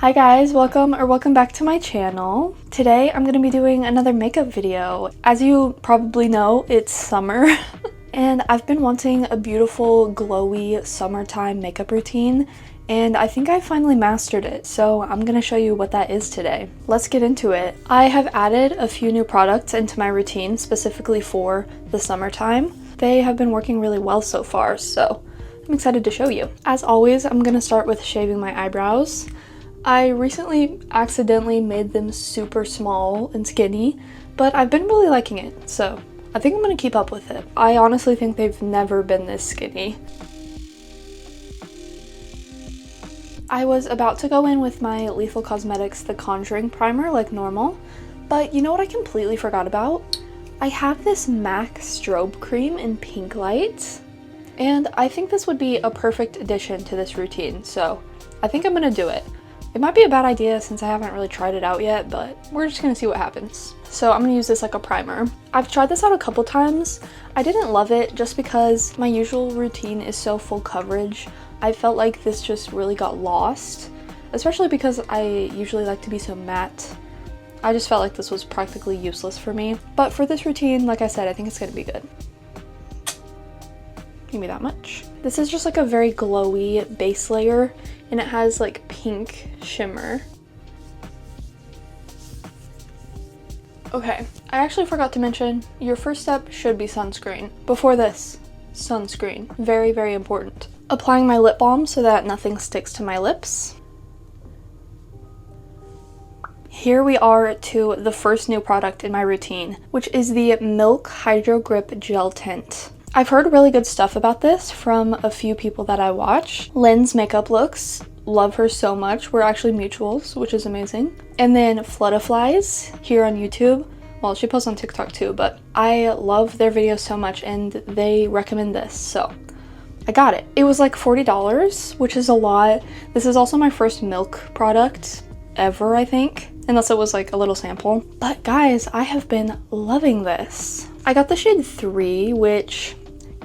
Hi guys, welcome back to my channel. Today I'm going to be doing another makeup video. As you probably know, it's summer and I've been wanting a beautiful glowy summertime makeup routine and I think I finally mastered it, so I'm going to show you what that is today. Let's get into it. I have added a few new products into my routine specifically for the summertime. They have been working really well so far, so I'm excited to show you. As always, I'm going to start with shaving my eyebrows. I recently accidentally made them super small and skinny, but I've been really liking it, so I think I'm gonna keep up with it. I honestly think they've never been this skinny. I was about to go in with my Lethal Cosmetics The Conjuring Primer like normal, but you know what I completely forgot about? I have this MAC strobe cream in Pink Light, and I think this would be a perfect addition to this routine, so I think I'm gonna do it. It might be a bad idea since I haven't really tried it out yet, but we're just gonna see what happens. So I'm gonna use this like a primer. I've tried this out a couple times. I didn't love it just because my usual routine is so full coverage. I felt like this just really got lost, especially because I usually like to be so matte. I just felt like this was practically useless for me. But for this routine, like I said, I think it's gonna be good. Give me that much. This is just like a very glowy base layer and it has like pink shimmer. Okay, I actually forgot to mention your first step should be sunscreen. Before this, sunscreen. Very, very important. Applying my lip balm so that nothing sticks to my lips. Here we are to the first new product in my routine, which is the Milk Hydro Grip Gel Tint. I've heard really good stuff about this from a few people that I watch. Lynn's Makeup Looks, love her so much. We're actually mutuals, which is amazing. And then Flutterflies here on YouTube. Well, she posts on TikTok too, but I love their videos so much and they recommend this, so I got it. It was like $40, which is a lot. This is also my first Milk product ever, I think, unless it was like a little sample. But guys, I have been loving this. I got the shade 3, which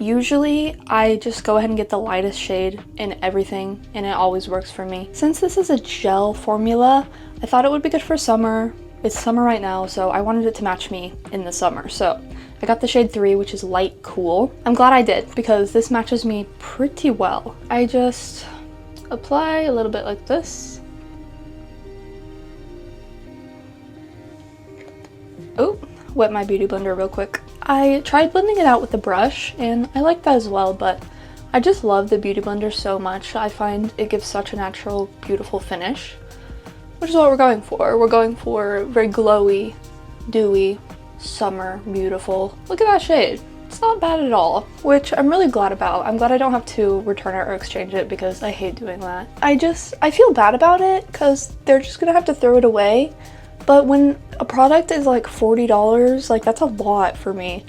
usually I just go ahead and get the lightest shade in everything and it always works for me. Since this is a gel formula, I thought it would be good for summer. It's summer right now, so I wanted it to match me in the summer. So I got the shade 3, which is light cool. I'm glad I did because this matches me pretty well. I just apply a little bit like this. Oh, wet my beauty blender real quick. I tried blending it out with the brush and I like that as well, but I just love the beauty blender so much. I find it gives such a natural, beautiful finish, which is what we're going for. We're going for very glowy, dewy, summer, beautiful. Look at that shade. It's not bad at all, which I'm really glad about. I'm glad I don't have to return it or exchange it because I hate doing that. I feel bad about it because they're just gonna have to throw it away. But when a product is like $40, like that's a lot for me.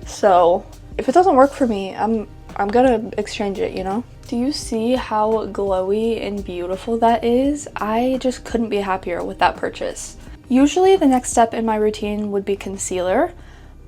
So if it doesn't work for me, I'm gonna exchange it, you know? Do you see how glowy and beautiful that is? I just couldn't be happier with that purchase. Usually the next step in my routine would be concealer,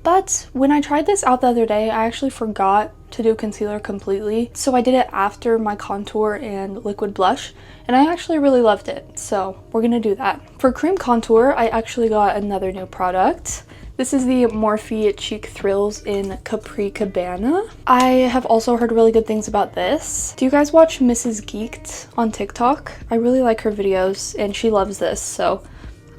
but when I tried this out the other day, I actually forgot to do concealer completely. So I did it after my contour and liquid blush, and I actually really loved it. So we're gonna do that. For cream contour, I actually got another new product. This is the Morphe Cheek Thrills in Capri Cabana. I have also heard really good things about this. Do you guys watch Mrs. Geeked on TikTok? I really like her videos and she loves this, so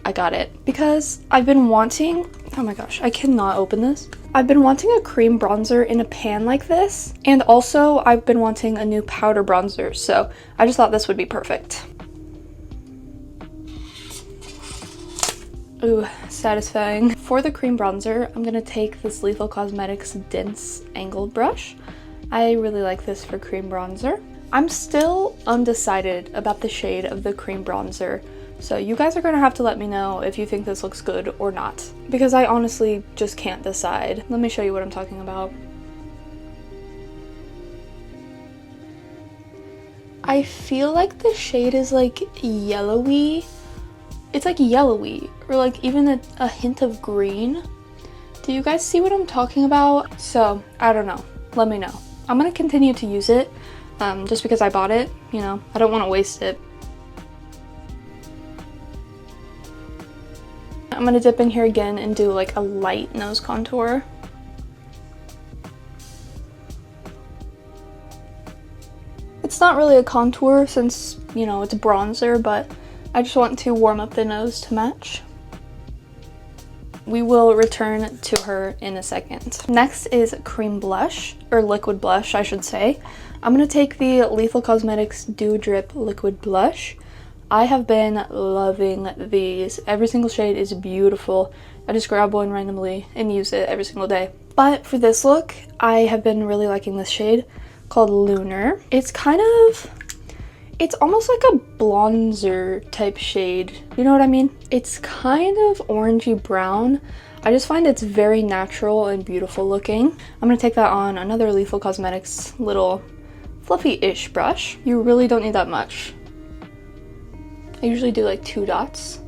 I got it. Because I've been wanting, oh my gosh, I cannot open this. I've been wanting a cream bronzer in a pan like this, and also I've been wanting a new powder bronzer, so I just thought this would be perfect. Ooh, satisfying. For the cream bronzer, I'm gonna take this Lethal Cosmetics Dense Angled Brush. I really like this for cream bronzer. I'm still undecided about the shade of the cream bronzer, so you guys are gonna have to let me know if you think this looks good or not, because I honestly just can't decide. Let me show you what I'm talking about. I feel like the shade is like yellowy. It's like yellowy, or like even a hint of green. Do you guys see what I'm talking about? So, I don't know. Let me know. I'm gonna continue to use it, just because I bought it, you know. I don't want to waste it. I'm gonna dip in here again and do like a light nose contour. It's not really a contour since, you know, it's bronzer, but I just want to warm up the nose to match. We will return to her in a second. Next is cream blush, or liquid blush, I should say. I'm gonna take the Lethal Cosmetics Dew Drip Liquid Blush. I have been loving these. Every single shade is beautiful. I just grab one randomly and use it every single day. But for this look, I have been really liking this shade called Lunar. It's almost like a bronzer type shade. You know what I mean? It's kind of orangey brown. I just find it's very natural and beautiful looking. I'm gonna take that on another Lethal Cosmetics little fluffy-ish brush. You really don't need that much. I usually do like 2 dots.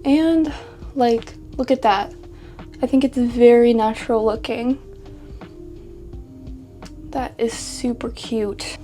And like, look at that. I think it's very natural looking. That is super cute.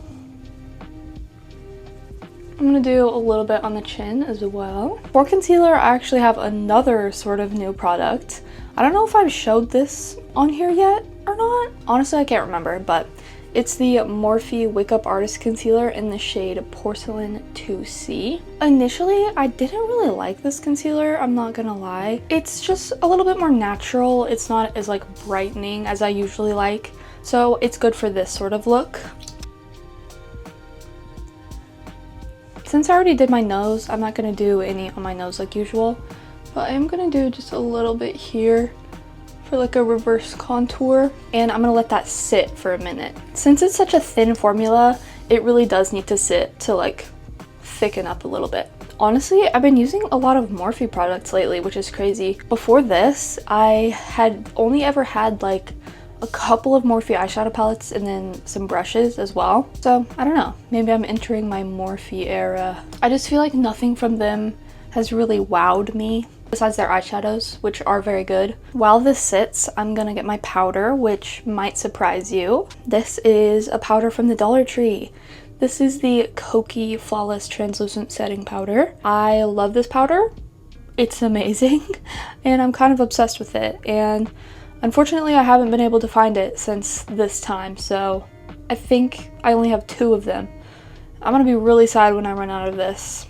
I'm gonna do a little bit on the chin as well. For concealer, I actually have another sort of new product. I don't know if I've showed this on here yet or not. Honestly, I can't remember, but it's the Morphe Wake Up Artist Concealer in the shade Porcelain 2C. Initially, I didn't really like this concealer, I'm not gonna lie. It's just a little bit more natural. It's not as like brightening as I usually like. So it's good for this sort of look. Since I already did my nose, I'm not gonna do any on my nose like usual, but I am gonna do just a little bit here for like a reverse contour, and I'm gonna let that sit for a minute. Since it's such a thin formula, it really does need to sit to like thicken up a little bit. Honestly, I've been using a lot of Morphe products lately, which is crazy. Before this, I had only ever had like a couple of Morphe eyeshadow palettes and then some brushes as well. So I don't know, maybe I'm entering my Morphe era. I just feel like nothing from them has really wowed me besides their eyeshadows, which are very good. While this sits, I'm gonna get my powder, which might surprise you. This is a powder from the Dollar Tree. This is the Kokie Flawless Translucent Setting Powder. I love this powder. It's amazing and I'm kind of obsessed with it, and unfortunately, I haven't been able to find it since this time, so I think I only have 2 of them. I'm gonna be really sad when I run out of this.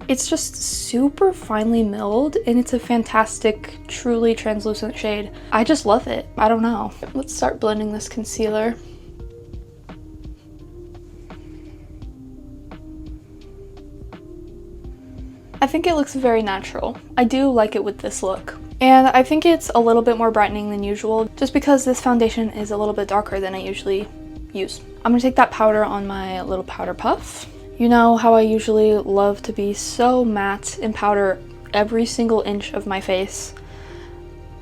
It's just super finely milled, and it's a fantastic, truly translucent shade. I just love it. I don't know. Let's start blending this concealer. I think it looks very natural. I do like it with this look. And I think it's a little bit more brightening than usual, just because this foundation is a little bit darker than I usually use. I'm gonna take that powder on my little powder puff. You know how I usually love to be so matte and powder every single inch of my face.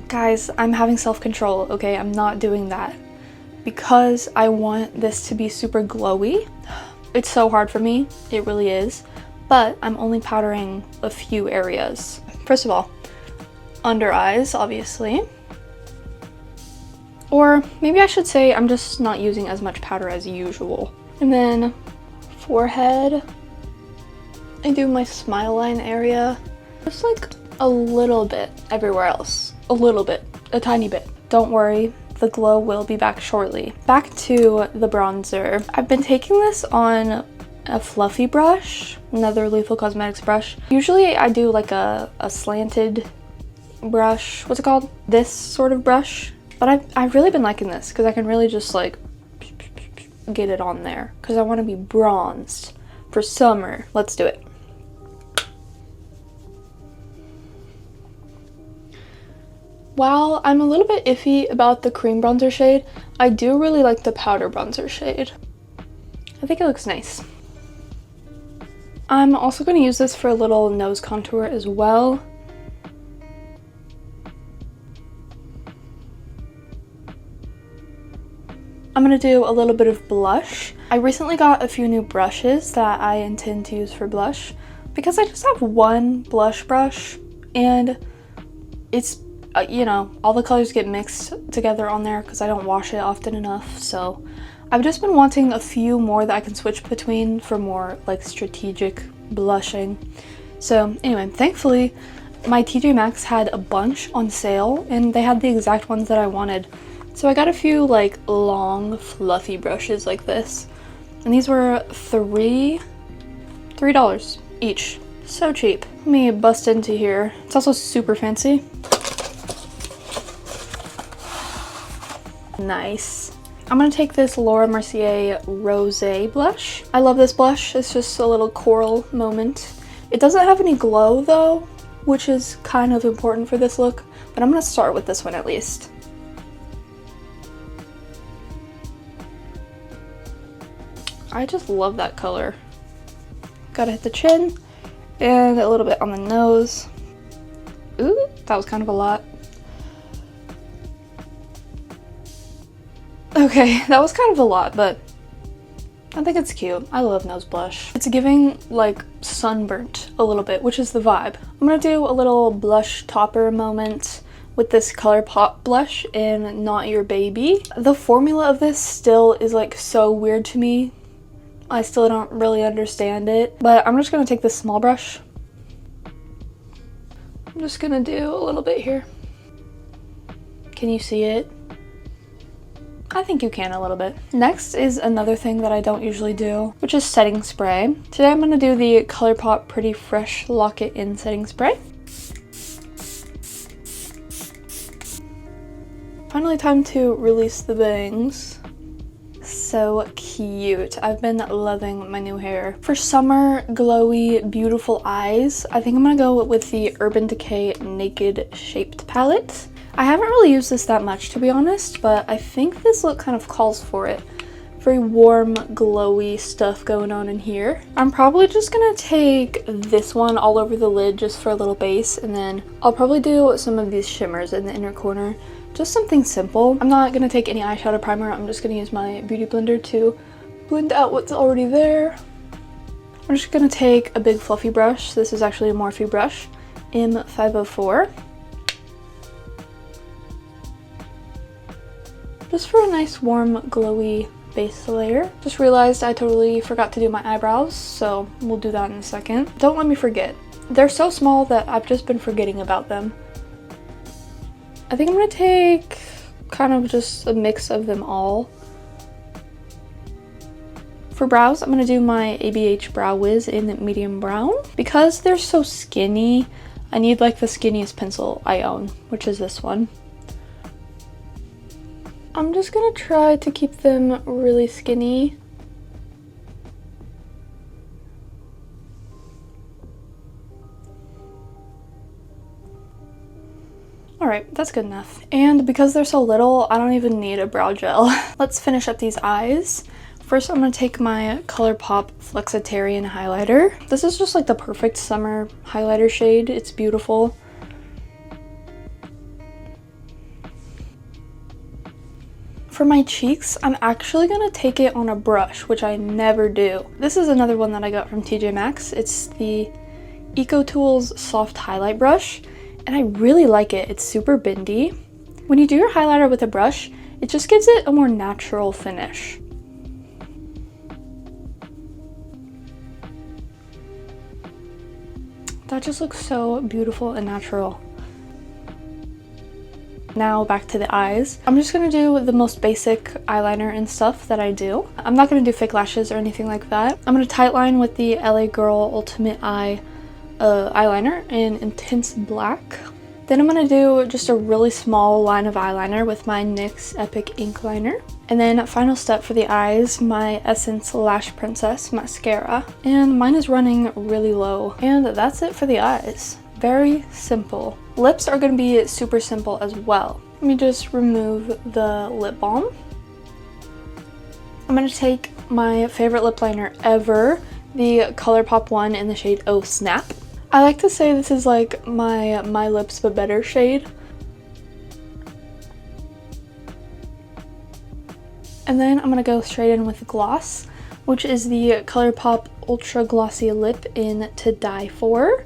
Guys, I'm having self-control, okay? I'm not doing that because I want this to be super glowy. It's so hard for me, it really is, but I'm only powdering a few areas. First of all, under eyes, obviously. Or maybe I should say I'm just not using as much powder as usual. And then forehead, I do my smile line area. Just like a little bit everywhere else. A little bit, a tiny bit. Don't worry, the glow will be back shortly. Back to the bronzer. I've been taking this on a fluffy brush, another Lethal Cosmetics brush. Usually I do like a slanted brush, what's it called? This sort of brush. But I've really been liking this because I can really just like get it on there because I want to be bronzed for summer. Let's do it. While I'm a little bit iffy about the cream bronzer shade, I do really like the powder bronzer shade. I think it looks nice. I'm also going to use this for a little nose contour as well. I'm going to do a little bit of blush. I recently got a few new brushes that I intend to use for blush because I just have one blush brush and it's, you know, all the colors get mixed together on there because I don't wash it often enough. So I've just been wanting a few more that I can switch between for more like strategic blushing. So anyway, thankfully my TJ Maxx had a bunch on sale and they had the exact ones that I wanted. So I got a few like long fluffy brushes like this, and these were $3 each. So cheap. Let me bust into here. It's also super fancy. Nice. I'm gonna take this Laura Mercier Rosé blush. I love this blush. It's just a little coral moment. It doesn't have any glow though, which is kind of important for this look, but I'm gonna start with this one at least. I just love that color. Gotta hit the chin and a little bit on the nose. Ooh, that was kind of a lot. Okay, that was kind of a lot, but I think it's cute. I love nose blush. It's giving like sunburnt a little bit, which is the vibe. I'm gonna do a little blush topper moment with this ColourPop blush in Not Your Baby. The formula of this still is like so weird to me. I still don't really understand it, but I'm just gonna take this small brush. I'm just gonna do a little bit here. Can you see it? I think you can a little bit. Next is another thing that I don't usually do, which is setting spray. Today I'm gonna do the ColourPop Pretty Fresh Lock It In setting spray. Finally time to release the bangs. So cute. I've been loving my new hair. For summer, glowy, beautiful eyes, I think I'm gonna go with the Urban Decay Naked Shaped palette. I haven't really used this that much, to be honest, but I think this look kind of calls for it. Very warm, glowy stuff going on in here. I'm probably just gonna take this one all over the lid just for a little base, and then I'll probably do some of these shimmers in the inner corner. Just something simple. I'm not gonna take any eyeshadow primer. I'm just gonna use my Beauty Blender to blend out what's already there. I'm just gonna take a big fluffy brush. This is actually a Morphe brush, M504. Just for a nice warm glowy base layer. Just realized I totally forgot to do my eyebrows, so we'll do that in a second. Don't let me forget. They're so small that I've just been forgetting about them. I think I'm gonna take kind of just a mix of them all. For brows, I'm gonna do my ABH Brow Wiz in medium brown. Because they're so skinny, I need like the skinniest pencil I own, which is this one. I'm just gonna try to keep them really skinny. Alright, that's good enough. And because they're so little, I don't even need a brow gel. Let's finish up these eyes. First, I'm gonna take my ColourPop Flexitarian highlighter. This is just like the perfect summer highlighter shade. It's beautiful. For my cheeks, I'm actually gonna take it on a brush, which I never do. This is another one that I got from TJ Maxx. It's the EcoTools Soft Highlight Brush, and I really like it. It's super bendy. When you do your highlighter with a brush, it just gives it a more natural finish. That just looks so beautiful and natural. Now back to the eyes. I'm just gonna do the most basic eyeliner and stuff that I do. I'm not gonna do fake lashes or anything like that. I'm gonna tightline with the LA Girl Ultimate Eye eyeliner in Intense Black. Then I'm gonna do just a really small line of eyeliner with my NYX Epic Ink Liner. And then final step for the eyes, my Essence Lash Princess mascara. And mine is running really low. And that's it for the eyes. Very simple. Lips are going to be super simple as well. Let me just remove the lip balm. I'm going to take my favorite lip liner ever, the ColourPop one in the shade Oh Snap. I like to say this is like my Lips But Better shade. And then I'm going to go straight in with gloss, which is the ColourPop Ultra Glossy Lip in To Die For.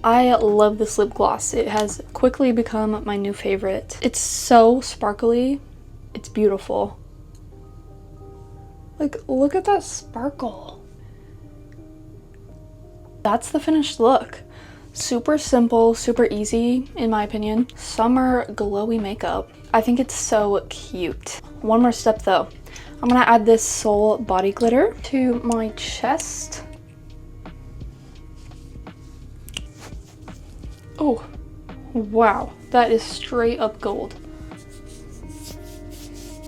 I love this lip gloss. It has quickly become my new favorite. It's so sparkly. It's beautiful. Like, look at that sparkle. that's the finished look. Super simple, super easy, in my opinion. Summer glowy makeup. I think it's so cute. One more step though. I'm gonna add this Soul body glitter to my chest. Oh, wow, that is straight up gold.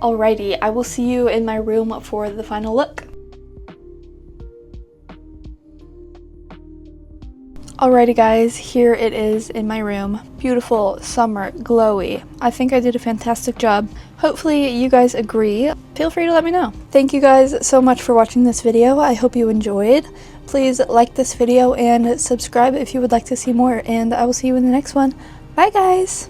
Alrighty, I will see you in my room for the final look. Alrighty guys, here it is in my room. Beautiful, summer, glowy. I think I did a fantastic job. Hopefully you guys agree. Feel free to let me know. Thank you guys so much for watching this video. I hope you enjoyed. Please like this video and subscribe if you would like to see more, and I will see you in the next one. Bye guys!